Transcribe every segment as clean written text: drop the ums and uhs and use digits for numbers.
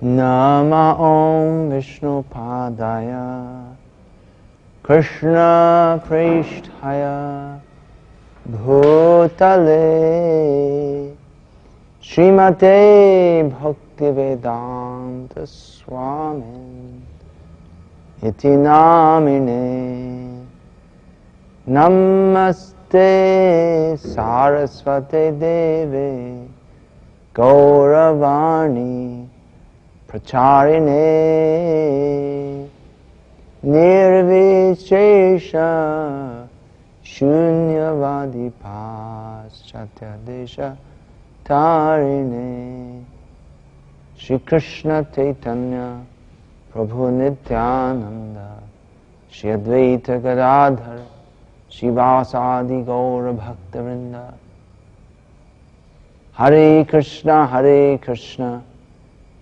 Nama Om Vishnu Padaya Krishna Prishthaya Bhutale Srimate Bhaktivedanta Swami Iti Namine Namaste Saraswate Deve Gauravani Pracharine Nirvishesha Shunyavadi Paschatya Tarine Shri Krishna Chaitanya Prabhu Nityananda Shri Advaita Gadadhar Shivasadi Gaura Bhaktavrinda Hare Krishna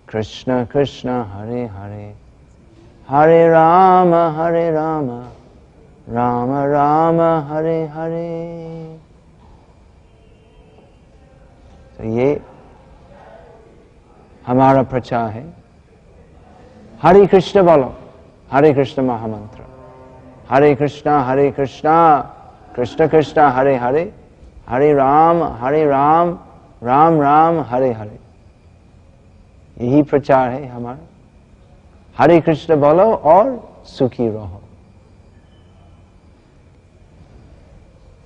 Krishna Krishna Hare Hare Hare Rama Rama Rama Hare Hare. तो ये हमारा प्रचार है. हरे कृष्ण बोलो, हरे कृष्ण महामंत्र. हरे कृष्णा कृष्ण कृष्ण हरे हरे, हरे राम राम राम हरे हरे. यही प्रचार है हमारा. हरे कृष्ण बोलो और सुखी रहो.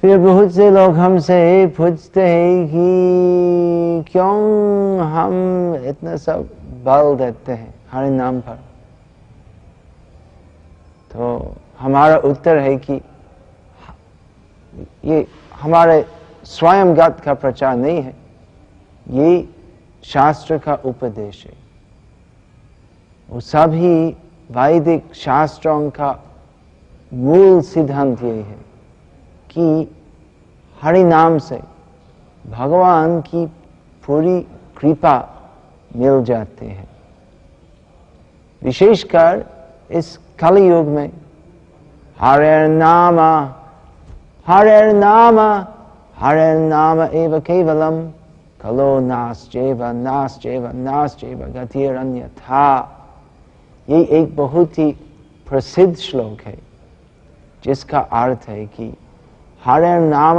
फिर बहुत से लोग हमसे पूछते हैं कि क्यों हम इतना सब बल देते हैं हरे नाम पर. तो हमारा उत्तर है कि ये हमारे स्वयंगत का प्रचार नहीं है, ये शास्त्र का उपदेश है. वो सभी वैदिक शास्त्रों का मूल सिद्धांत ये है कि हरि नाम से भगवान की पूरी कृपा मिल जाती है. विशेषकर इस कलयुग में हरे नाम एव केवलम कलो नास्त्येव गतिरन्यथा. ये एक बहुत ही प्रसिद्ध श्लोक है जिसका अर्थ है कि हरे नाम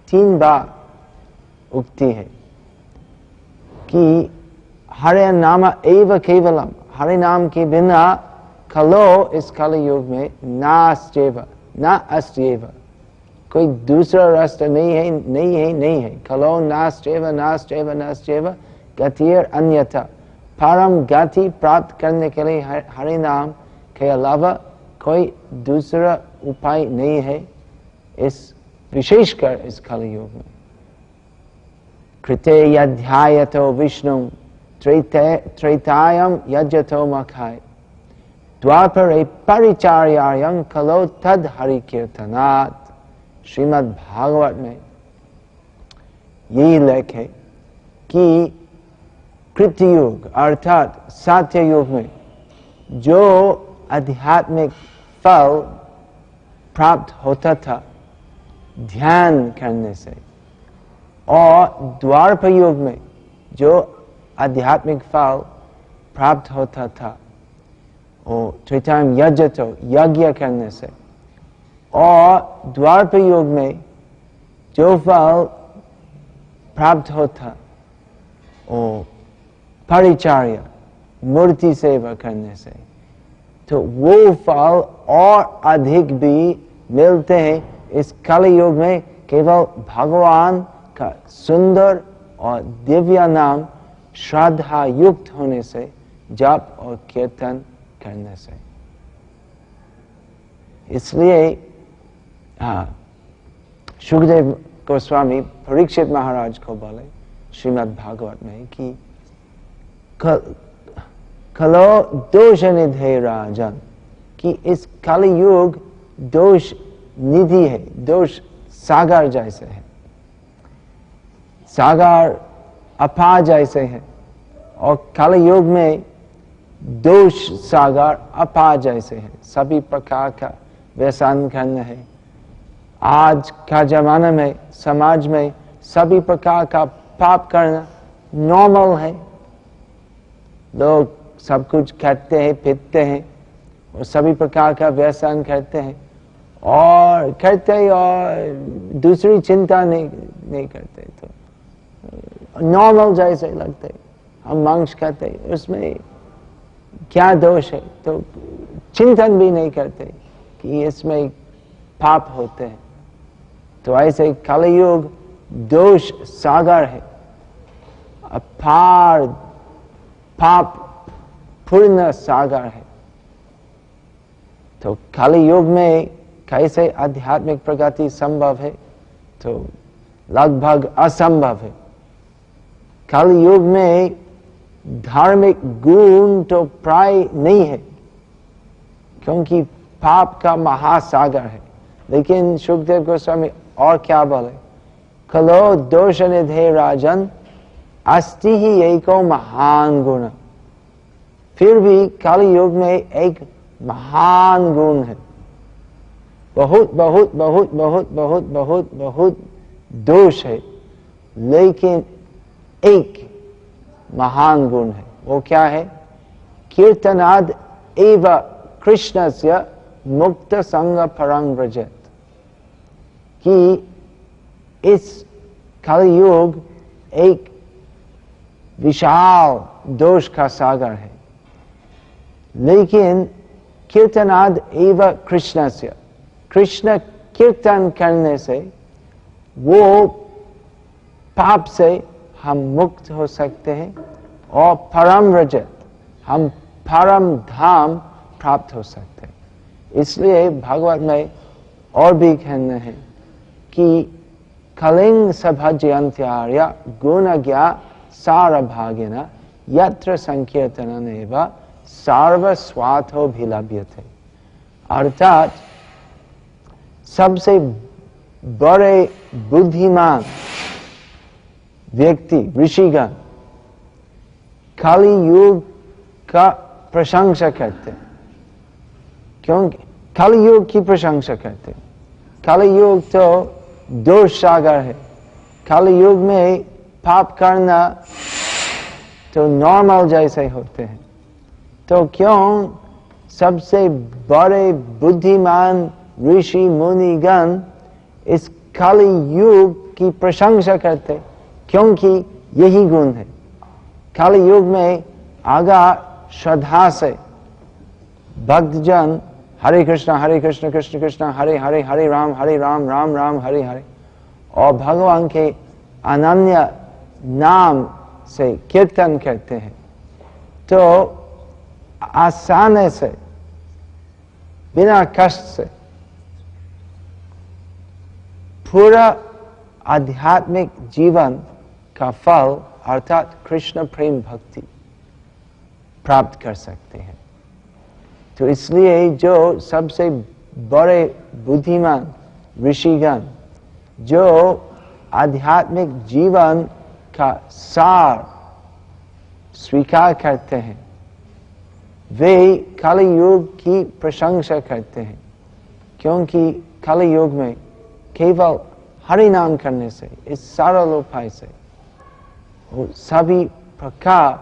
3 बार उक्ति है कि हरे नाम एव केवलम, हरे नाम के बिना कलो इस कलयुग में नास्त्येव न अस्त्येव, कोई दूसरा रास्ता नहीं है. कलो नास्त्येव गतिर अन्यथा. परम गति प्राप्त करने के लिए हरि नाम के अलावा कोई दूसरा उपाय नहीं है, इस विशेषकर इस कलयुग में। कृते यध्यायतो विष्णु त्रैतायम यजतो मखाय द्वापरे परिचार्यायं कलो तद हरि कीर्तनात्। श्रीमद् भागवत में यही लेख है कि कृतयुग अर्थात सात्य युग में जो आध्यात्मिक फल प्राप्त होता था ध्यान करने से, और द्वापर युग में जो आध्यात्मिक फल प्राप्त होता था और त्रेतायुग यजतो यज्ञ करने से, और द्वापर युग में जो फल प्राप्त होता और परिचार्य मूर्ति सेवा करने से, तो वो फल और अधिक भी मिलते हैं इस कलयुग में केवल भगवान का सुंदर और दिव्य नाम श्रद्धा युक्त होने से, जप और कीर्तन करने से। इसलिए सुखदेव गोस्वामी परीक्षित महाराज को बोले श्रीमद् भागवत में कि कलो दोष निधे राजन, कि इस कलयुग दोष निधि है, दोष सागर जैसे है, सागर अपार जैसे है, और कलयुग में दोष सागर अपार जैसे है। सभी प्रकार का व्यसन करना है। आज का जमाना में समाज में सभी प्रकार का पाप करना नॉर्मल है। लोग सब कुछ खाते हैं, पीते हैं और सभी प्रकार का व्यसन करते हैं और दूसरी चिंता नहीं करते, तो नॉर्मल जैसे लगते हैं। हम मांस खाते हैं, उसमें क्या दोष है, तो चिंतन भी नहीं करते कि इसमें पाप होते हैं। तो ऐसे कलयुग दोष सागर है, अपार पाप पूर्ण सागर है। तो कलयुग में कैसे आध्यात्मिक प्रगति संभव है, तो लगभग असंभव है। कलयुग में धार्मिक गुण तो प्राय नहीं है, क्योंकि पाप का महासागर है। लेकिन सुखदेव गोस्वामी और क्या बोले, कलो दोष निधे राजन अस्ति ही एको महान गुण। फिर भी कलयुग में एक महान गुण है। बहुत बहुत बहुत बहुत बहुत बहुत बहुत दोष है, लेकिन एक महान गुण है। वो क्या है? कीर्तनाद एव कृष्णस्य मुक्त संग परं व्रजत। कि इस कलयुग एक विशाल दोष का सागर है, लेकिन कीर्तनाद एव कृष्णस्य, कृष्ण कीर्तन करने से वो पाप से हम मुक्त हो सकते हैं और परम व्रजत, हम परम धाम प्राप्त हो सकते हैं। इसलिए भागवत में और भी कहना है कि कलिंग सभज्यन्त्यार्य गुणज्ञा सारभागिना यत्र संकीर्तनेन सर्वस्वार्थोऽभिलभ्यते। अर्थात सबसे बड़े बुद्धिमान व्यक्ति ऋषिगण कलि युग का प्रशंसा करते हैं। क्योंकि कलि युग की प्रशंसा करते हैं। कलि युग तो दोष सागर है। कलि युग में पाप करना तो नॉर्मल जैसे होते हैं। तो क्यों सबसे बड़े बुद्धिमान ऋषि मुनिगण इस कलि युग की प्रशंसा करते? क्योंकि यही गुण है। कलि युग में आगा श्रद्धा से भक्तजन हरे कृष्ण कृष्ण कृष्ण हरे हरे, हरे राम राम राम हरे हरे, और भगवान के अनन्य नाम से कीर्तन करते हैं। तो आसानी से बिना कष्ट से पूरा आध्यात्मिक जीवन का फल अर्थात कृष्ण प्रेम भक्ति प्राप्त कर सकते हैं। तो इसलिए जो सबसे बड़े बुद्धिमान ऋषिगण जो आध्यात्मिक जीवन का सार स्वीकार करते हैं, वे कलि युग की प्रशंसा करते हैं, क्योंकि कलि युग में केवल हरि नाम करने से, इस सरल उपाय से सभी प्रकार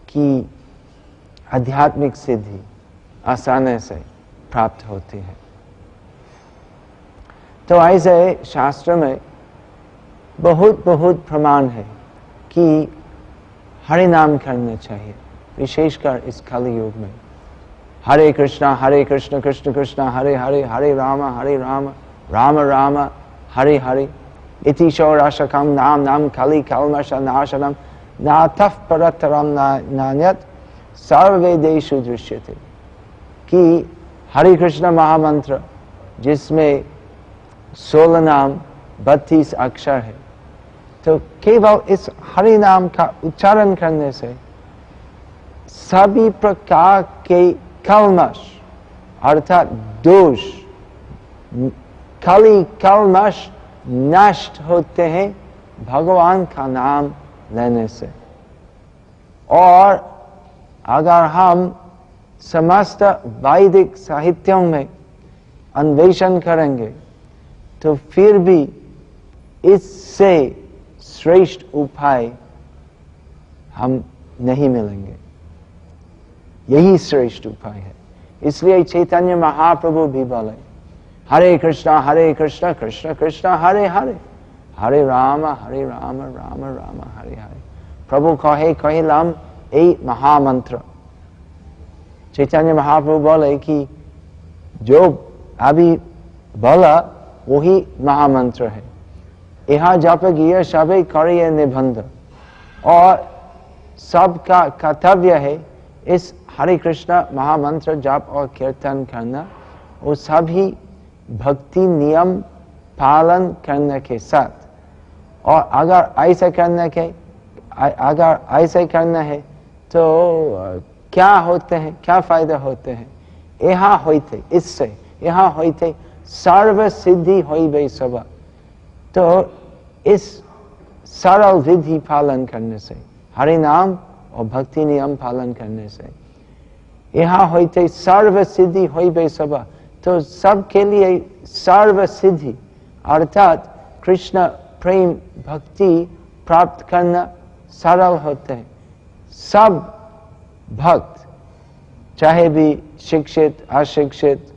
की आध्यात्मिक सिद्धि आसानी से प्राप्त होती है। तो ऐसे शास्त्र में बहुत बहुत प्रमाण है कि हरि नाम करना चाहिए, विशेषकर इस कलि युग में। हरे कृष्ण कृष्ण कृष्ण हरे हरे, हरे राम राम राम हरे हरे, इति शौराशकम नाम नाम कलि कल्मष नाशनम नातः परतरम नान्यत् सर्ववेदेषु दृश्यते। कि हरे कृष्ण महामंत्र जिसमें 16 नाम 32 अक्षर है, तो केवल इस हरि नाम का उच्चारण करने से सभी प्रकार के कल्मष अर्थात दोष, कलि कल्मष नष्ट होते हैं भगवान का नाम लेने से। और अगर हम समस्त वैदिक साहित्यों में अन्वेषण करेंगे तो फिर भी इससे श्रेष्ठ उपाय हम नहीं मिलेंगे, यही श्रेष्ठ उपाय है। इसलिए चैतन्य महाप्रभु भी बोले हरे कृष्ण कृष्ण कृष्ण हरे हरे, हरे राम राम राम हरे हरे। प्रभु कहिलाम ए महामंत्र। चैतन्य महाप्रभु बोले कि जो अभी बोला वही महामंत्र है। यह जप गिय सबे करिए निबंध, और सबका कर्तव्य है इस हरे कृष्ण महामंत्र जप और कीर्तन करना, वो सभी भक्ति नियम पालन करने के साथ। और अगर ऐसे करना है तो क्या होते हैं, क्या फायदा होते हैं? यहाँ होते, इससे यहाँ होते सर्व सिद्धि होई बे सब। तो इस सरल विधि पालन करने से, हरि नाम और भक्ति नियम पालन करने से यहाँ होते सर्व सिद्धि होई बे सब। तो सबके लिए सर्व सिद्धि अर्थात कृष्ण प्रेम भक्ति प्राप्त करना सरल होते हैं। सब भक्त चाहे भी शिक्षित अशिक्षित,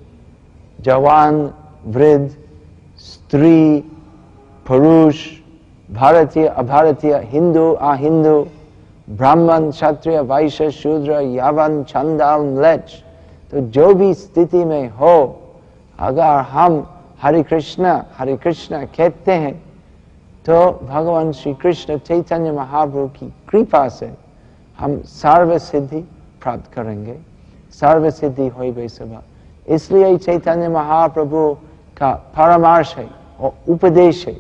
जवान वृद्ध, स्त्री पुरुष, भारतीय अभारतीय, हिंदू अहिंदू, ब्राह्मण क्षत्रिय वैश्य शूद्र यवन चंडाल म्लेच्छ, तो जो भी स्थिति में हो, अगर हम हरे कृष्ण कहते हैं तो भगवान श्री कृष्ण चैतन्य महाप्रभु की कृपा से हम सर्व सिद्धि प्राप्त करेंगे, सर्व सिद्धि होई बे सब। इसलिए चैतन्य महाप्रभु का परामर्श है और उपदेश है,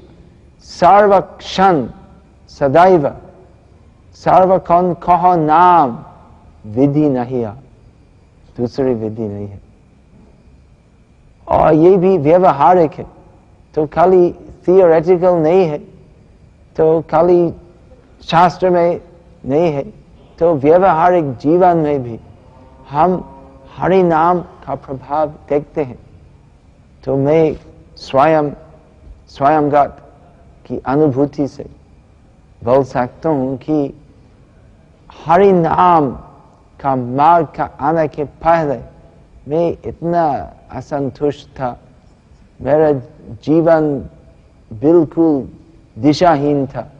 सर्व क्षण सदैव सर्वक्षण कहो नाम विधि नहीं है, दूसरी विधि नहीं है। और ये भी व्यवहारिक है, तो खाली थियोरेटिकल नहीं है, तो खाली शास्त्र में नहीं है, तो व्यवहारिक जीवन में भी हम हरि नाम का प्रभाव देखते हैं। तो मैं स्वयंगत की अनुभूति से बोल सकता हूँ कि हरि नाम का मार्ग का आने के पहले मैं इतना असंतुष्ट था, मेरा जीवन बिल्कुल दिशाहीन था,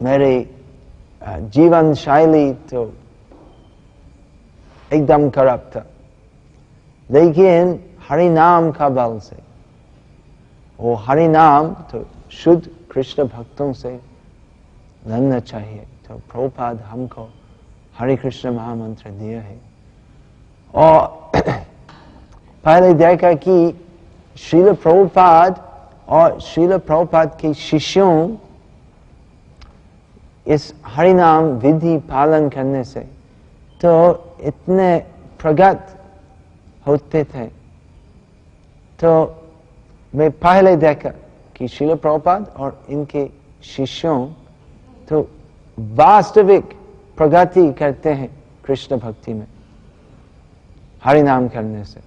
मेरे जीवन शैली तो एकदम खराब था। लेकिन हरि नाम का बल से, वो हरि नाम तो शुद्ध कृष्ण भक्तों से लेना चाहिए। तो प्रभुपाद हमको हरे कृष्ण महामंत्र दिया है। और पहले देखा कि श्रील प्रभुपाद और श्रील प्रभुपाद के शिष्यों इस हरिनाम विधि पालन करने से तो इतने प्रगत होते थे। तो मैं पहले देखा कि श्रील प्रभुपाद और इनके शिष्यों तो वास्तविक प्रगति करते हैं कृष्ण भक्ति में हरिनाम करने से।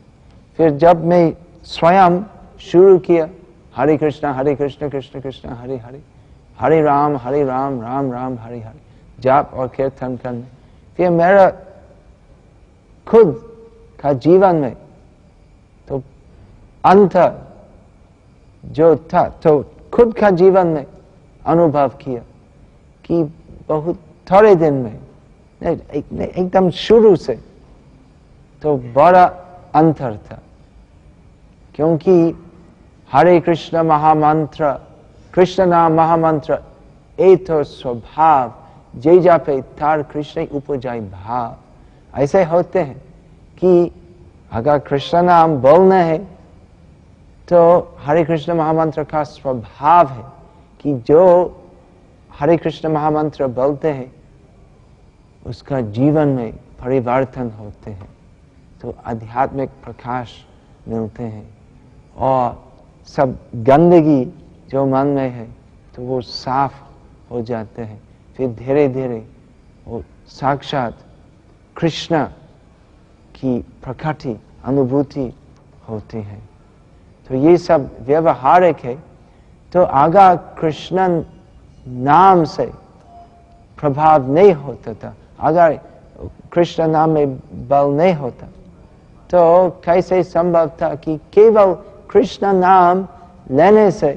फिर जब मैं स्वयं शुरू किया हरे कृष्णा कृष्ण कृष्ण हरे हरे, हरे राम राम राम हरे हरे जाप और कीर्तन करने, फिर मेरा खुद का जीवन में तो अंतर जो था तो खुद का जीवन में अनुभव किया कि बहुत थोड़े दिन में एकदम शुरू से तो बड़ा अंतर था। क्योंकि हरे कृष्ण महामंत्र, कृष्ण नाम महामंत्र ए तो स्वभाव जे जापे तार कृष्ण उपजाई भाव। ऐसे होते हैं कि अगर कृष्ण नाम बोलना है तो हरे कृष्ण महामंत्र का स्वभाव है कि जो हरे कृष्ण महामंत्र बोलते हैं उसका जीवन में परिवर्तन होते हैं, तो आध्यात्मिक प्रकाश मिलते हैं और सब गंदगी जो मन में है तो वो साफ हो जाते हैं। फिर धीरे धीरे वो साक्षात कृष्ण की प्रकृति अनुभूति होती है। तो ये सब व्यवहारिक है। तो अगर कृष्ण नाम से प्रभाव नहीं होता था, अगर कृष्ण नाम में बल नहीं होता तो कैसे संभव था कि केवल कृष्ण नाम लेने से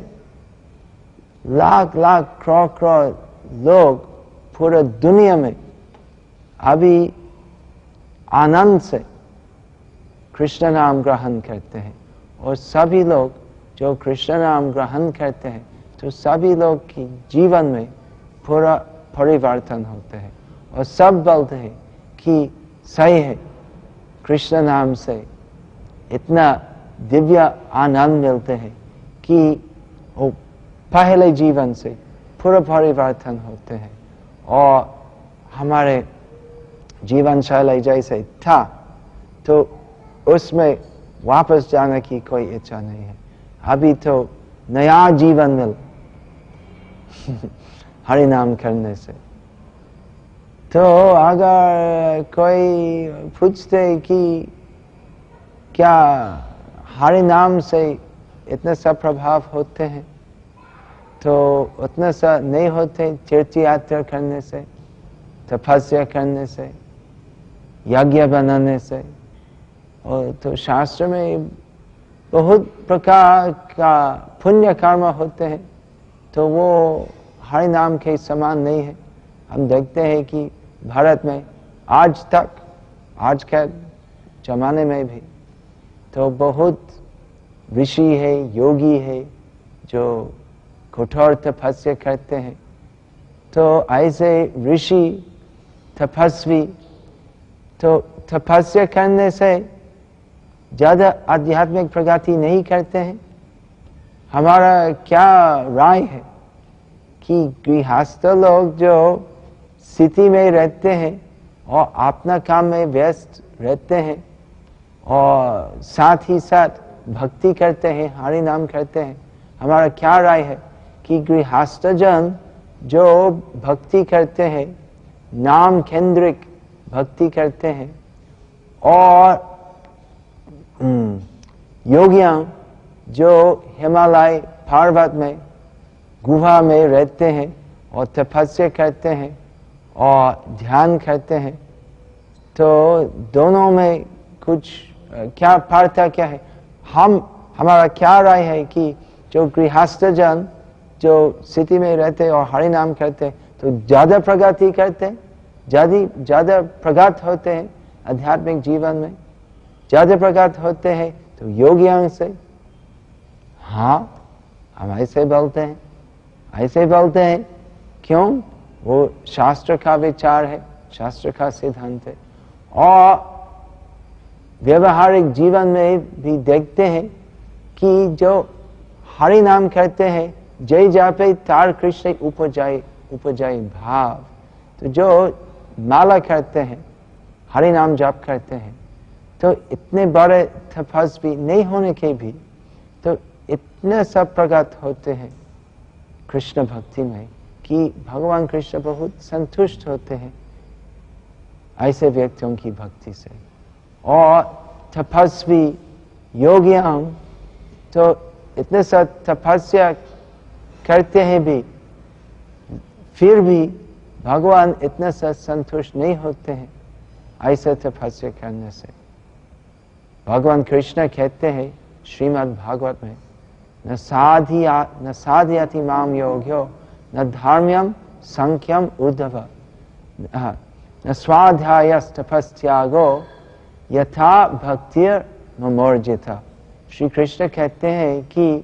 लाख लाख करोड़ लोग पूरे दुनिया में अभी आनंद से कृष्ण नाम ग्रहण करते हैं। और सभी लोग जो कृष्ण नाम ग्रहण करते हैं तो सभी लोग की जीवन में पूरा परिवर्तन होते हैं और सब बोलते हैं कि सही है, कृष्ण नाम से इतना दिव्य आनंद मिलते हैं कि वो पहले जीवन से पूरा परिवर्तन होते हैं और हमारे जीवन शैली जैसे था तो उसमें वापस जाने की कोई इच्छा नहीं है। अभी तो नया जीवन मिल हरि नाम करने से। तो अगर कोई पूछते कि क्या हरि नाम से इतने सा प्रभाव होते हैं, तो उतना सा नहीं होते। तीर्थ यात्रा करने से, तपस्या करने से, यज्ञ बनाने से, और तो शास्त्र में बहुत प्रकार का पुण्य कर्म होते हैं, तो वो हरि नाम के समान नहीं है। हम देखते हैं कि भारत में आज तक, आज के जमाने में भी तो बहुत ऋषि है, योगी है जो कठोर तपस्या करते हैं। तो ऐसे ऋषि तपस्वी तो तपस्या करने से ज्यादा आध्यात्मिक प्रगति नहीं करते हैं। हमारा क्या राय है कि गृहस्थ लोग जो स्थिति में रहते हैं और अपना काम में व्यस्त रहते हैं और साथ ही साथ भक्ति करते हैं, हरि नाम करते हैं, हमारा क्या राय है कि गृहस्थ जन जो भक्ति करते हैं, नाम केंद्रिक भक्ति करते हैं, और योगियां जो हिमालय पर्वत में गुहा में रहते हैं और तपस्या करते हैं और ध्यान करते हैं, तो दोनों में कुछ क्या पार्थक्य है? हमारा क्या राय है कि जो गृहस्थ जन जो स्थिति में रहते और हरि नाम करते तो ज्यादा प्रगति करते, ज्यादा प्रगत होते हैं आध्यात्मिक जीवन में, ज्यादा प्रगत होते हैं तो योगियों से। हाँ, हम ऐसे बोलते हैं। क्यों? वो शास्त्र का विचार है, शास्त्र का सिद्धांत है। और व्यवहारिक जीवन में भी देखते हैं कि जो हरि नाम करते हैं, जय जापे तार कृष्ण उपजाई भाव। तो जो माला करते हैं, हरि नाम जाप करते हैं, तो इतने बड़े तपस्वी नहीं होने के भी तो इतने सब प्रगत होते हैं कृष्ण भक्ति में कि भगवान कृष्ण बहुत संतुष्ट होते हैं ऐसे व्यक्तियों की भक्ति से। और तपस्वी योगियां तो इतने सब तपस्या करते हैं भी, फिर भी भगवान इतने से संतुष्ट नहीं होते हैं ऐसे तपस्या करने से। भगवान कृष्ण कहते हैं श्रीमद् भागवत में, न साधयति माम योग्यो न धर्म्यम संख्यम उद्धव न स्वाध्यायस्तपस्त्यागो यथा भक्तिर ममोर्जिता। श्री कृष्ण कहते हैं कि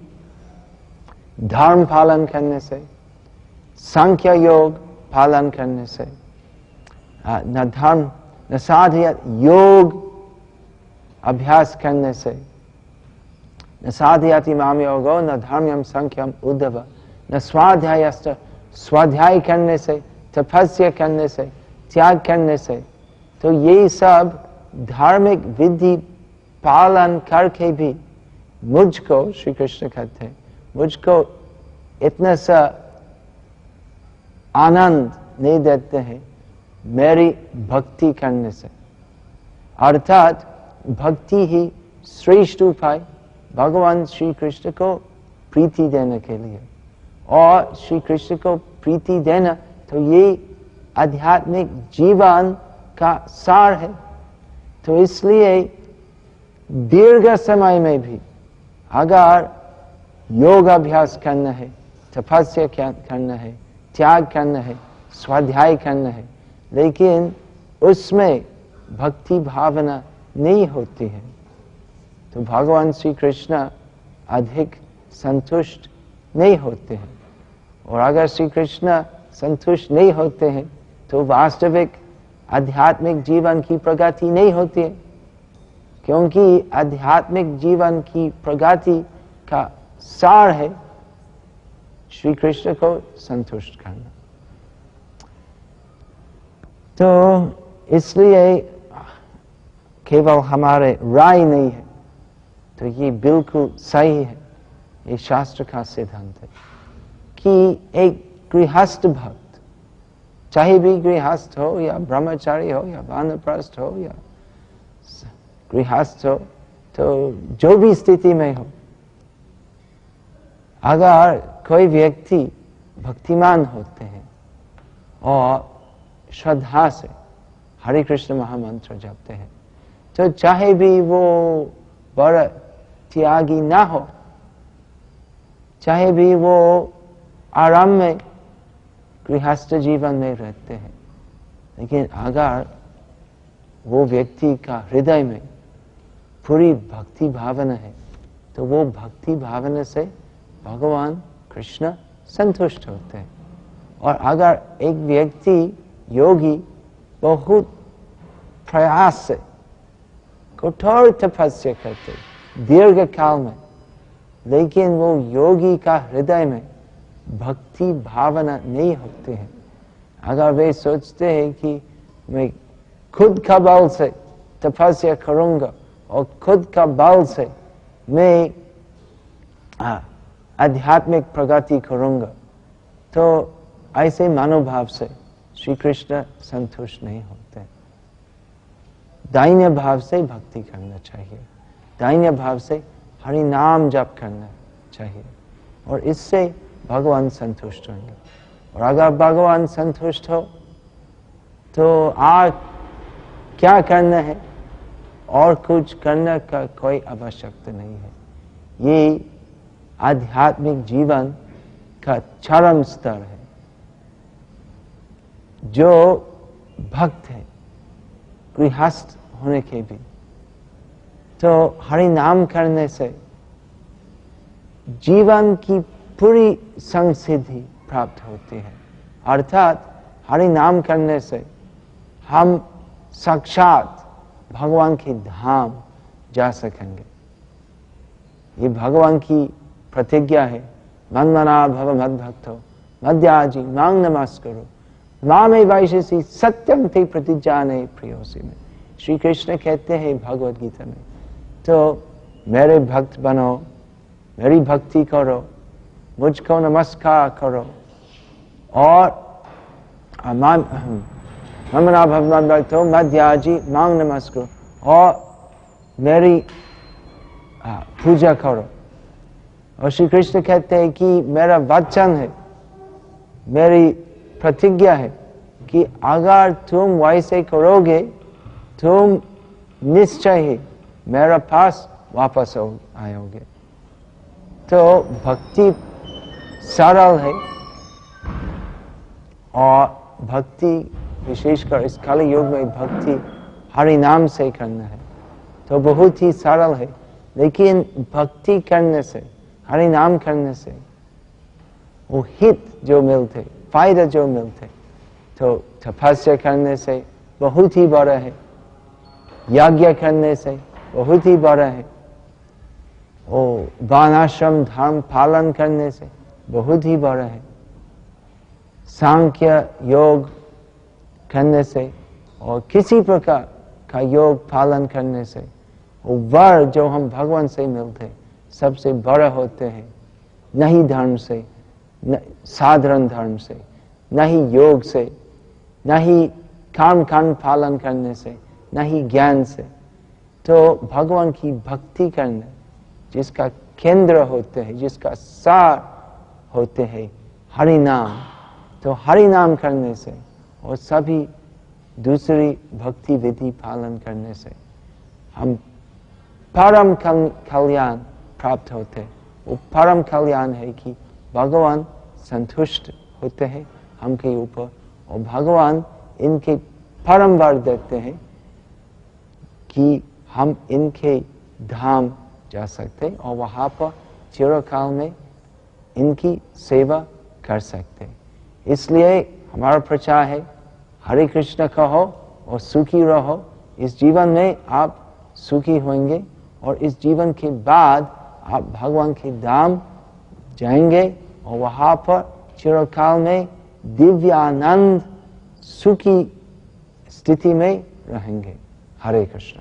धर्म पालन करने से, संख्या योग पालन करने से, न धर्म न साधयत योग अभ्यास करने से, न साधयति माम योगो न धर्म्यम संख्यम उद्धव न स्वाध्यायस्त स्वाध्याय करने से, तपस्या करने से, त्याग करने से। तो ये सब धार्मिक विधि पालन करके भी मुझको, श्री कृष्ण कहते हैं, मुझको इतना सा आनंद नहीं देते हैं मेरी भक्ति करने से। अर्थात भक्ति ही श्रेष्ठ उपाय भगवान श्री कृष्ण को प्रीति देने के लिए। और श्री कृष्ण को प्रीति देना तो ये आध्यात्मिक जीवन का सार है। तो इसलिए दीर्घ समय में भी अगर योग अभ्यास करना है, तपस्या करना है, त्याग करना है, स्वाध्याय करना है, लेकिन उसमें भक्ति भावना नहीं होती है, तो भगवान श्री कृष्ण अधिक संतुष्ट नहीं होते हैं। और अगर श्री कृष्ण संतुष्ट नहीं होते हैं तो वास्तविक आध्यात्मिक जीवन की प्रगति नहीं होती है, क्योंकि आध्यात्मिक जीवन की प्रगति का सार है श्री कृष्ण को संतुष्ट करना। तो इसलिए केवल हमारे राय नहीं है, तो ये बिल्कुल सही है, ये शास्त्र का सिद्धांत है कि एक गृहस्थ भक्त, चाहे भी गृहस्थ हो या ब्रह्मचारी हो या वानप्रस्थ हो या गृहस्थ हो, तो जो भी स्थिति में हो, अगर कोई व्यक्ति भक्तिमान होते हैं और श्रद्धा से हरे कृष्ण महामंत्र जपते हैं, तो चाहे भी वो बड़ा त्यागी ना हो, चाहे भी वो आराम में गृहस्थ जीवन में रहते हैं, लेकिन अगर वो व्यक्ति का हृदय में पूरी भक्ति भावना है, तो वो भक्ति भावना से भगवान कृष्ण संतुष्ट होते हैं। और अगर एक व्यक्ति योगी बहुत प्रयास से कठोर तपस्या करते दीर्घ काल में, लेकिन वो योगी का हृदय में भक्ति भावना नहीं होती है, अगर वे सोचते हैं कि मैं खुद का बल से तपस्या करूंगा और खुद का बल से मैं आध्यात्मिक प्रगति करूंगा, तो ऐसे मनोभाव से श्री कृष्ण संतुष्ट नहीं होते। दाहिने भाव से भक्ति करना चाहिए, दाहिने भाव से हरि नाम जप करना चाहिए, और इससे भगवान संतुष्ट होंगे। और अगर भगवान संतुष्ट हो तो क्या करना है, और कुछ करने का कोई आवश्यकता नहीं है। ये आध्यात्मिक जीवन का चरम स्तर है। जो भक्त है गृहस्थ होने के भी, तो हरि नाम करने से जीवन की पूरी संसिद्धि प्राप्त होती है। अर्थात हरि नाम करने से हम साक्षात भगवान के धाम जा सकेंगे। ये भगवान की प्रतिज्ञा है, मन्मना भव मद्भक्तो मद्याजी मांग नमस्करो मामे वैशसी सत्यम ते प्रतिज्ञाने प्रियोसी में। श्री कृष्ण कहते हैं भगवद गीता में, तो मेरे भक्त बनो, मेरी भक्ति करो, मुझको नमस्कार करो और मन्मना भव मद्भक्तो मद्याजी मांग नमस्करो और मेरी पूजा करो। और श्री कृष्ण कहते हैं कि मेरा वचन है, मेरी प्रतिज्ञा है कि अगर तुम वैसे करोगे तुम निश्चय ही मेरे पास वापस आओगे। तो भक्ति सरल है और भक्ति विशेषकर इस कलि युग में भक्ति हरि नाम से करना है तो बहुत ही सरल है। लेकिन भक्ति करने से, हरि नाम करने से वो हित जो मिलते, फायदा जो मिलते, तो तपस्या करने से बहुत ही बड़ा है, यज्ञ करने से बहुत ही बड़ा है, वो वर्णाश्रम धर्म पालन करने से बहुत ही बड़ा है, सांख्य योग करने से और किसी प्रकार का योग पालन करने से वो वर जो हम भगवान से मिलते सबसे बड़ा होते हैं। नहीं धर्म से, साधारण धर्म से, नहीं योग से, नहीं कर्म कांड पालन करने से, नहीं ज्ञान से। तो भगवान की भक्ति करना जिसका केंद्र होते हैं, जिसका सार होते हैं हरि नाम, तो हरि नाम करने से और सभी दूसरी भक्ति विधि पालन करने से हम परम कल्याण प्राप्त होते हैं। वो परम कल्याण है कि भगवान संतुष्ट होते हैं हम के ऊपर और भगवान इनके परम वर देते हैं कि हम इनके धाम जा सकते हैं और वहाँ पर चिरकाल में इनकी सेवा कर सकते हैं। इसलिए हमारा प्रचार है हरे कृष्ण कहो और सुखी रहो। इस जीवन में आप सुखी होंगे और इस जीवन के बाद आप भगवान के धाम जाएंगे और वहाँ पर चिरकाल में दिव्य आनंद सुखी स्थिति में रहेंगे। हरे कृष्ण।